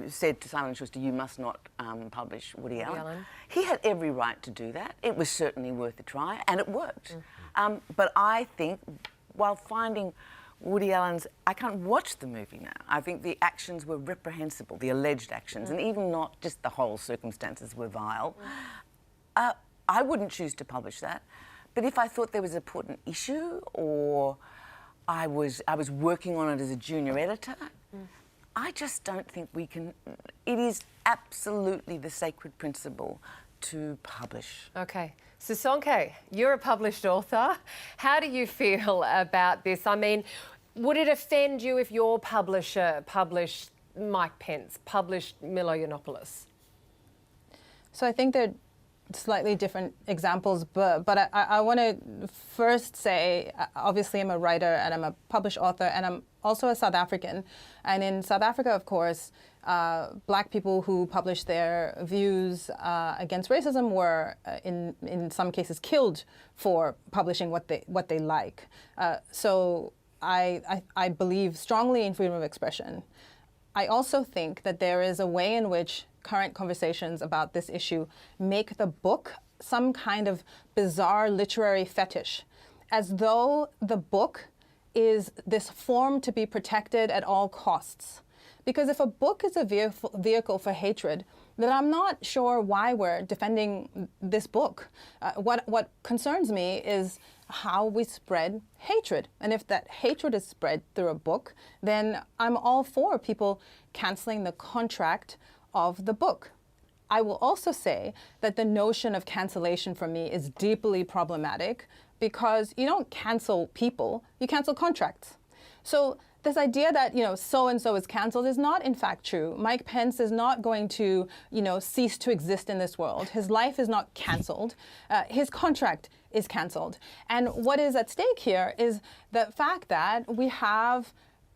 said to Simon & Schuster, you must not publish Woody Allen. He had every right to do that. It was certainly worth a try, and it worked. But I think, while finding Woody Allen's, I can't watch the movie now. I think the actions were reprehensible, the alleged actions, and even not just the whole circumstances were vile. I wouldn't choose to publish that. But if I thought there was an important issue, or I was working on it as a junior editor, I just don't think we can. It is absolutely the sacred principle to publish. Okay. Sisonke, you're a published author. How do you feel about this? I mean, would it offend you if your publisher published Mike Pence, published Milo Yiannopoulos? So I think they're slightly different examples, but I want to first say, obviously I'm a writer and I'm a published author, and I'm also a South African. And in South Africa, of course, Black people who published their views against racism were, in some cases, killed for publishing what they like. So I believe strongly in freedom of expression. I also think that there is a way in which current conversations about this issue make the book some kind of bizarre literary fetish, as though the book is this form to be protected at all costs. Because if a book is a vehicle for hatred, then I'm not sure why we're defending this book. What concerns me is how we spread hatred. And if that hatred is spread through a book, then I'm all for people canceling the contract of the book. I will also say that the notion of cancellation for me is deeply problematic, because you don't cancel people, you cancel contracts. So this idea that, so-and-so is canceled is not in fact true. Mike Pence is not going to, cease to exist in this world. His life is not canceled. His contract is canceled. And what is at stake here is the fact that we have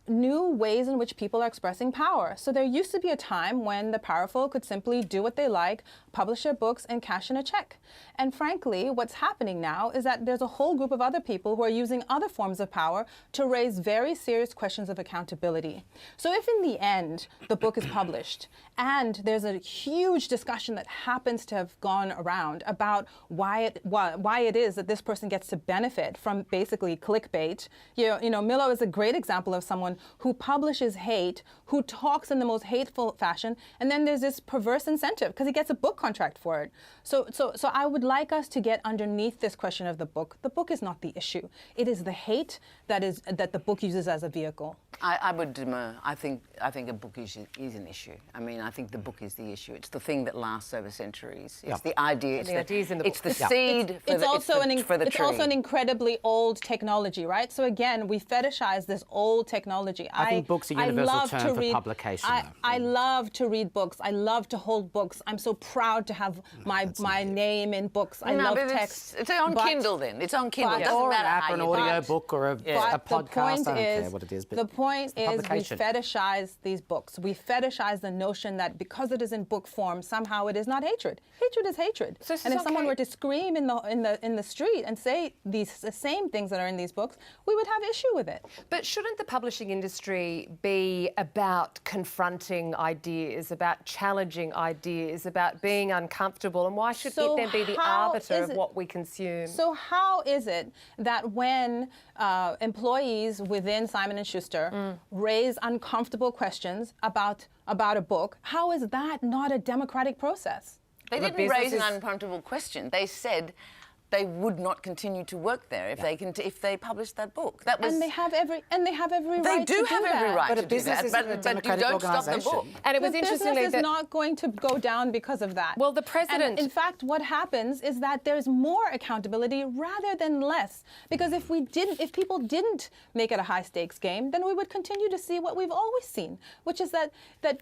new ways in which people are expressing power. So there used to be a time when the powerful could simply do what they like, publish their books, and cash in a check. And frankly, what's happening now is that there's a whole group of other people who are using other forms of power to raise very serious questions of accountability. So if in the end the book is published and there's a huge discussion that happens to have gone around about why it is that this person gets to benefit from basically clickbait, you know, Milo is a great example of someone who publishes hate, who talks in the most hateful fashion, and then there's this perverse incentive because he gets a book contract for it. So I would like us to get underneath this question of the book. The book is not the issue. It is the hate that the book uses as a vehicle. I would. I think a book is an issue. I mean, I think the book is the issue. It's the thing that lasts over centuries. It's the idea. It's the seed for the tree. It's also an incredibly old technology, right? So again, we fetishize this old technology. I think books are universal term for publication. I love to read books. I love to hold books. I'm so proud to have my name in books. I love text. It's on Kindle then. It's on Kindle. It doesn't or matter an app, how or an you do audio it. book, or a podcast. I don't care what it is. But the point is we publication. fetishize these books. We fetishize the notion that because it is in book form, somehow it is not hatred. Hatred is hatred. And if someone were to scream in the street and say the same things that are in these books, we would have issue with it. But shouldn't the publishing industry be about confronting ideas, about challenging ideas, about being uncomfortable? And why should it then be the arbiter of what we consume? So how is it that when employees within Simon & Schuster raise uncomfortable questions about a book, how is that not a democratic process? They didn't raise an uncomfortable question. They said they would not continue to work there if they published that book. That was, and they have every right to do that. They do have every right to do that, but you don't stop the book. And it was interesting business is not going to go down because of that. Well, the president. And in fact, what happens is that there's more accountability rather than less. Because if people didn't make it a high stakes game, then we would continue to see what we've always seen, which is that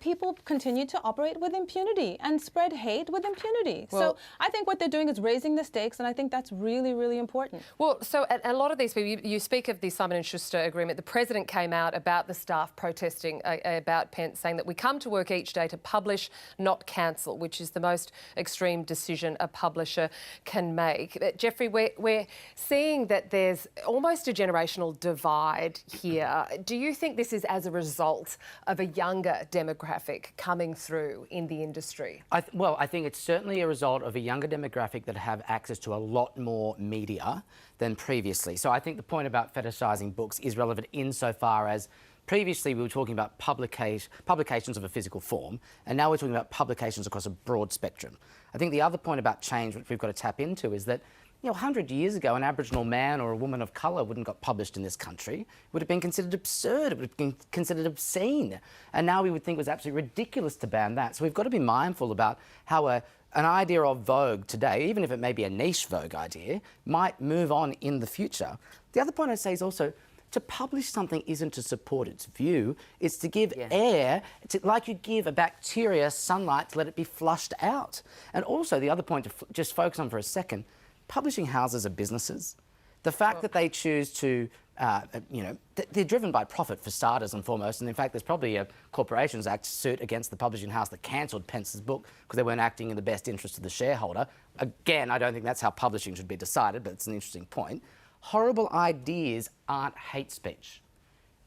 people continue to operate with impunity and spread hate with impunity. So I think what they're doing is raising the stakes, and I think that's really, really important. Well, so a lot of these people, you speak of the Simon & Schuster agreement. The president came out about the staff protesting about Pence, saying that we come to work each day to publish, not cancel, which is the most extreme decision a publisher can make. Geoffrey, we're seeing that there's almost a generational divide here. Do you think this is as a result of a younger demographic coming through in the industry? I think it's certainly a result of a younger demographic that have access to a lot more media than previously. So I think the point about fetishising books is relevant insofar as previously we were talking about publications of a physical form, and now we're talking about publications across a broad spectrum. I think the other point about change, which we've got to tap into, is that 100 years ago, an Aboriginal man or a woman of colour wouldn't have got published in this country. It would have been considered absurd. It would have been considered obscene. And now we would think it was absolutely ridiculous to ban that. So we've got to be mindful about how an idea of Vogue today, even if it may be a niche Vogue idea, might move on in the future. The other point I'd say is also to publish something isn't to support its view, it's to give air, like you give a bacteria sunlight to let it be flushed out. And also the other point to just focus on for a second, publishing houses are businesses. The fact that they choose to, they're driven by profit for starters and foremost. And in fact, there's probably a Corporations Act suit against the publishing house that cancelled Pence's book because they weren't acting in the best interest of the shareholder. Again, I don't think that's how publishing should be decided, but it's an interesting point. Horrible ideas aren't hate speech.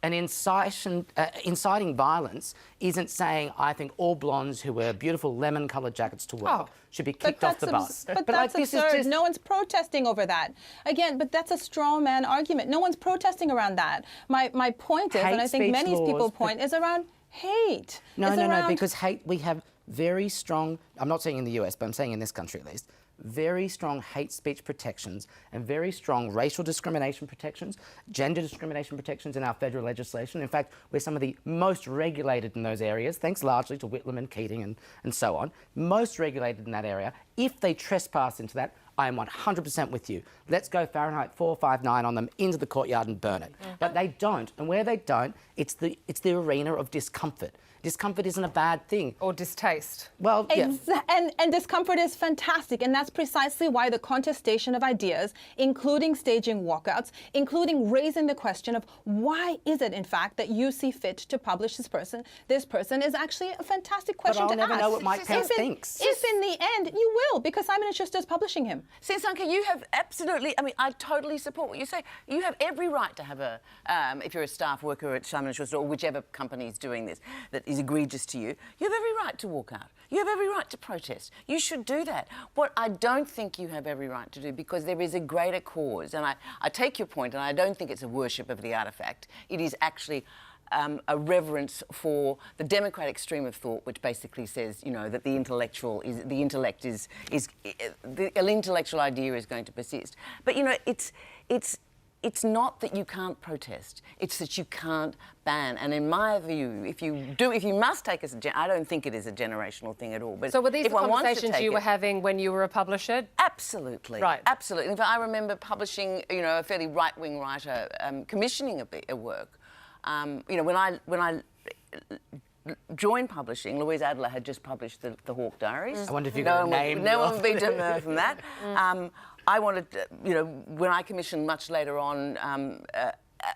And inciting violence isn't saying, I think all blondes who wear beautiful lemon-coloured jackets to work should be kicked off the bus. But that's absurd. No one's protesting over that. Again, but that's a straw man argument. No one's protesting around that. My point is, and I think many people point, is around hate. No, because hate, we have very strong, I'm not saying in the US, but I'm saying in this country at least, very strong hate speech protections and very strong racial discrimination protections, gender discrimination protections in our federal legislation. In fact, we're some of the most regulated in those areas, thanks largely to Whitlam and Keating and so on, most regulated in that area. If they trespass into that, I am 100% with you. Let's go Fahrenheit 459 on them into the courtyard and burn it. But they don't, and where they don't, it's the arena of discomfort. Discomfort isn't a bad thing. Or distaste. Well, yeah. And discomfort is fantastic, and that's precisely why the contestation of ideas, including staging walkouts, including raising the question of why is it, in fact, that you see fit to publish this person, is actually a fantastic question to ask. But I'll never know what Mike Pence thinks. If in the end you will, because Simon & Schuster is publishing him. Sisonke, you have absolutely, I mean, I totally support what you say. You have every right to have a, if you're a staff worker at Simon & Schuster or whichever company is doing this that is egregious to you, you have every right to walk out. You have every right to protest. You should do that. What I don't think you have every right to do, because there is a greater cause, and I take your point, and I don't think it's a worship of the artefact. It is actually a reverence for the democratic stream of thought, which basically says, you know, that the intellectual idea is going to persist. But you know, it's not that you can't protest. It's that you can't ban. And in my view, if you must take us, I don't think it is a generational thing at all. But so were these the conversations you were having when you were a publisher? Absolutely. Right. Absolutely. In fact, I remember publishing, you know, a fairly right-wing writer commissioning a work. You know, when I joined publishing, Louise Adler had just published the Hawke Diaries. I wonder if you got a name. No one would be demurred from that. I wanted, you know, when I commissioned much later on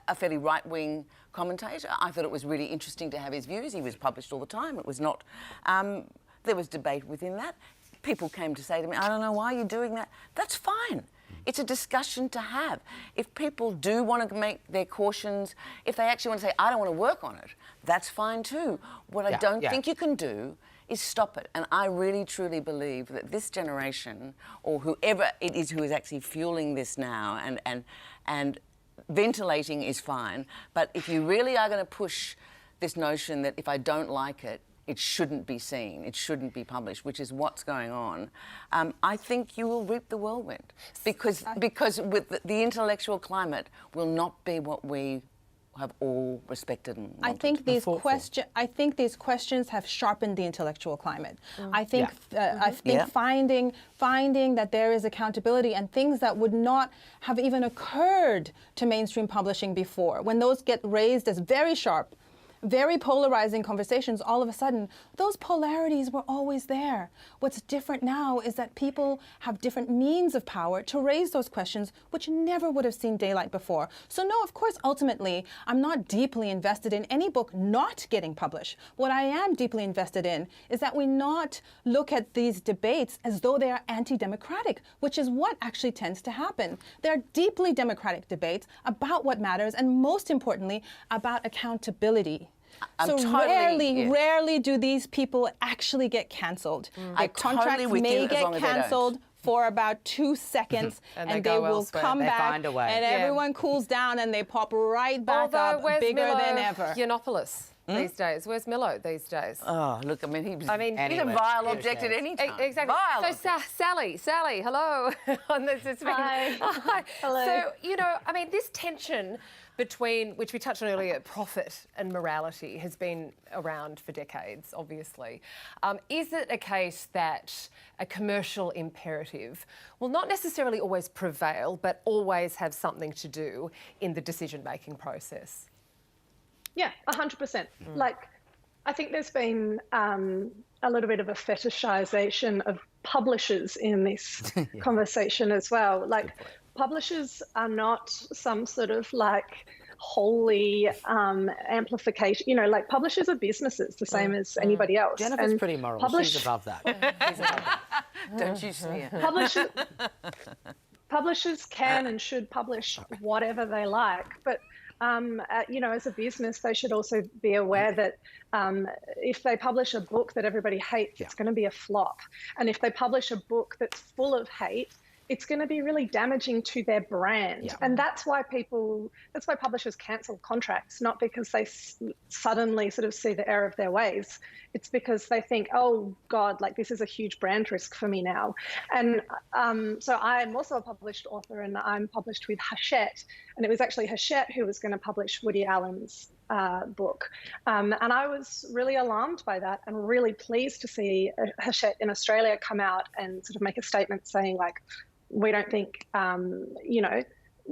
a fairly right-wing commentator, I thought it was really interesting to have his views. He was published all the time. It was not... there was debate within that. People came to say to me, I don't know why you're doing that. That's fine. It's a discussion to have. If people do want to make their cautions, if they actually want to say, I don't want to work on it, that's fine too. What I don't think you can do is stop it. And I really, truly believe that this generation, or whoever it is who is actually fueling this now, and ventilating is fine, but if you really are going to push this notion that if I don't like it, it shouldn't be seen, it shouldn't be published, which is what's going on, I think you will reap the whirlwind. Because with the intellectual climate will not be what we have all respected and wanted. I think these questions have sharpened the intellectual climate. I think finding that there is accountability and things that would not have even occurred to mainstream publishing before, when those get raised as very sharp, very polarizing conversations, all of a sudden, those polarities were always there. What's different now is that people have different means of power to raise those questions, which never would have seen daylight before. So no, of course, ultimately, I'm not deeply invested in any book not getting published. What I am deeply invested in is that we not look at these debates as though they are anti-democratic, which is what actually tends to happen. They're deeply democratic debates about what matters, and most importantly, about accountability. Rarely do these people actually get cancelled. Their contracts may get cancelled for about 2 seconds, and they will come back, and everyone cools down, and they pop right back up, bigger than ever. Yiannopoulos these days? Where's Milo these days? Oh, look, I mean, he's a vile object at any time. Exactly. Vile Sally, hello. Hi. Hi. Hello. So, you know, I mean, this tension between, which we touched on earlier, profit and morality has been around for decades, obviously. Is it a case that a commercial imperative will not necessarily always prevail, but always have something to do in the decision-making process? Yeah, 100%. Like, I think there's been a little bit of a fetishization of publishers in this conversation as well. Like, publishers are not some sort of like holy amplification. You know, like publishers are businesses, the same as anybody else. Jennifer's pretty moral. She's above that. Don't you sneer. Publishers can and should publish whatever they like, but you know, as a business, they should also be aware that if they publish a book that everybody hates, it's going to be a flop. And if they publish a book that's full of hate, it's going to be really damaging to their brand. Yeah. And that's why publishers cancel contracts, not because they suddenly sort of see the error of their ways. It's because they think, oh God, like this is a huge brand risk for me now. And so I'm also a published author, and I'm published with Hachette. And it was actually Hachette who was going to publish Woody Allen's book. And I was really alarmed by that and really pleased to see Hachette in Australia come out and sort of make a statement saying like, we don't think, you know,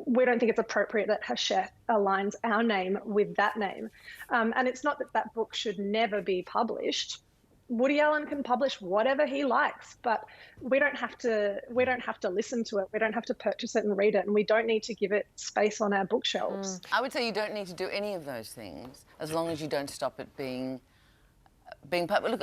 we don't think it's appropriate that Hachette aligns our name with that name. And it's not that that book should never be published. Woody Allen can publish whatever he likes, but we don't have to listen to it. We don't have to purchase it and read it, and we don't need to give it space on our bookshelves. I would say you don't need to do any of those things as long as you don't stop it being public. Look,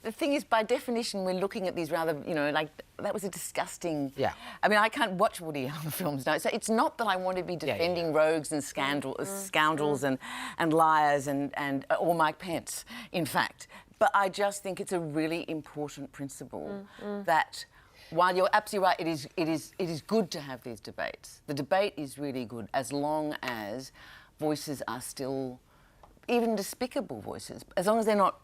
the thing is, by definition, we're looking at these rather, like, that was a disgusting... Yeah. I mean, I can't watch Woody Allen films now. So it's not that I want to be defending rogues and scoundrels and liars or Mike Pence, in fact. But I just think it's a really important principle that, while you're absolutely right, it is good to have these debates. The debate is really good as long as voices are still, even despicable voices, as long as they're not,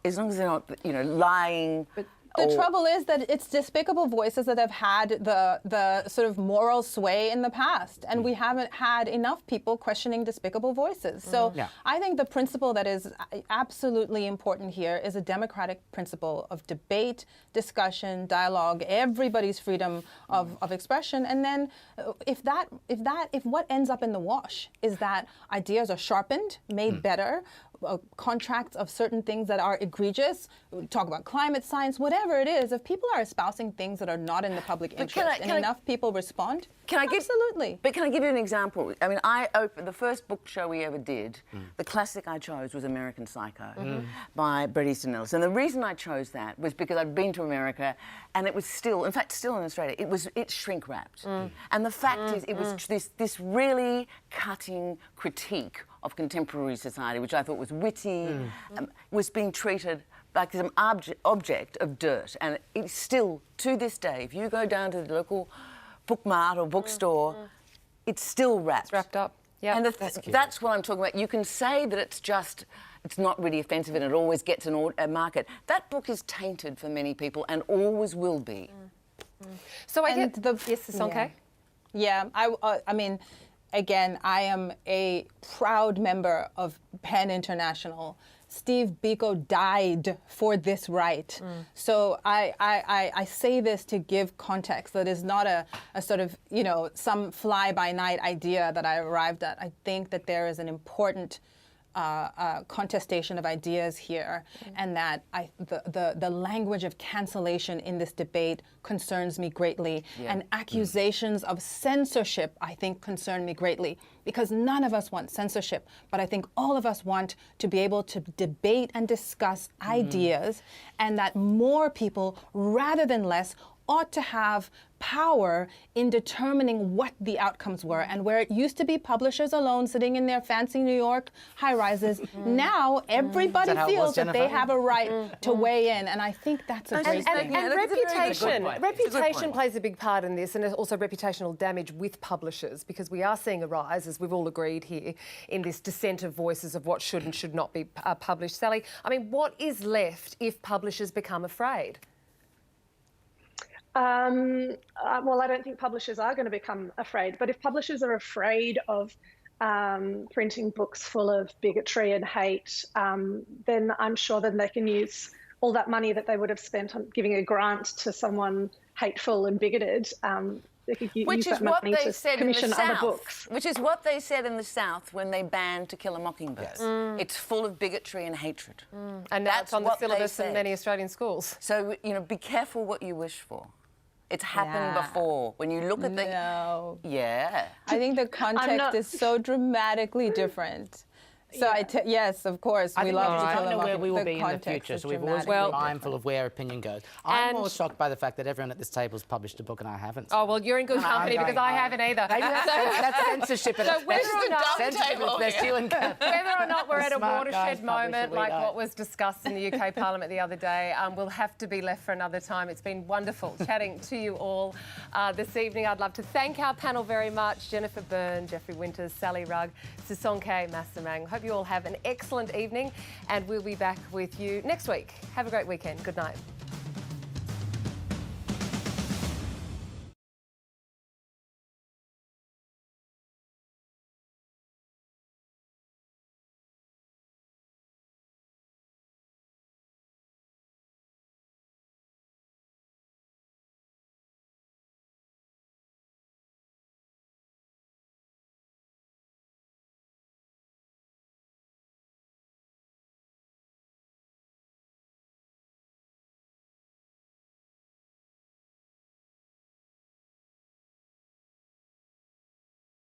lying. But the trouble is that it's despicable voices that have had the sort of moral sway in the past, and we haven't had enough people questioning despicable voices. So I think the principle that is absolutely important here is a democratic principle of debate, discussion, dialogue, everybody's freedom of expression. And then if what ends up in the wash is that ideas are sharpened, made better, contracts of certain things that are egregious, we talk about climate science, whatever it is, if people are espousing things that are not in the public interest and enough people respond, absolutely. But can I give you an example? I mean, the first book show we ever did, the classic I chose was American Psycho by Bret Easton Ellis. And the reason I chose that was because I'd been to America and it was still, in fact, still in Australia, it's shrink wrapped. And the fact is, it was this really cutting critique of contemporary society, which I thought was witty, was being treated like some object of dirt. And it's still, to this day, if you go down to the local book mart or bookstore, it's still wrapped. It's wrapped up. Yeah, and that's what I'm talking about. You can say that it's not really offensive and it always gets a market. That book is tainted for many people and always will be. So I get yes, Sisonke? Yeah, I mean, again, I am a proud member of PEN International. Steve Biko died for this right. So I say this to give context. That is not a sort of, some fly-by-night idea that I arrived at. I think that there is an important contestation of ideas here, and that the language of cancellation in this debate concerns me greatly, and accusations of censorship, I think, concern me greatly, because none of us want censorship, but I think all of us want to be able to debate and discuss ideas, and that more people, rather than less, ought to have power in determining what the outcomes were. And where it used to be publishers alone sitting in their fancy New York high-rises, now everybody feels that they have a right to weigh in. And I think that's a great thing. And reputation plays a big part in this, and also reputational damage with publishers, because we are seeing a rise, as we've all agreed here, in this dissent of voices of what should and should not be published. Sally, I mean, what is left if publishers become afraid? Well, I don't think publishers are going to become afraid, but if publishers are afraid of printing books full of bigotry and hate, then I'm sure that they can use all that money that they would have spent on giving a grant to someone hateful and bigoted. They could use that money to commission other books. Which is what they said in the South when they banned To Kill a Mockingbird. It's full of bigotry and hatred. And that's on the syllabus in many Australian schools. So, be careful what you wish for. It's happened before. When you look at the... Yeah. I think the context is so dramatically different. So yes, of course, we love to kill them. I don't know where we will be in the future, so we've always been mindful of where opinion goes. I'm more shocked by the fact that everyone at this table has published a book and I haven't. Oh, well, you're in good company because I haven't either. That's censorship at its best. Whether or not we're at a watershed moment like what was discussed in the UK Parliament the other day, will have to be left for another time. It's been wonderful chatting to you all this evening. I'd love to thank our panel very much: Jennifer Byrne, Geoffrey Winters, Sally Rugg, Sisonke Msimang. Hope you all have an excellent evening, and we'll be back with you next week. Have a great weekend. Good night.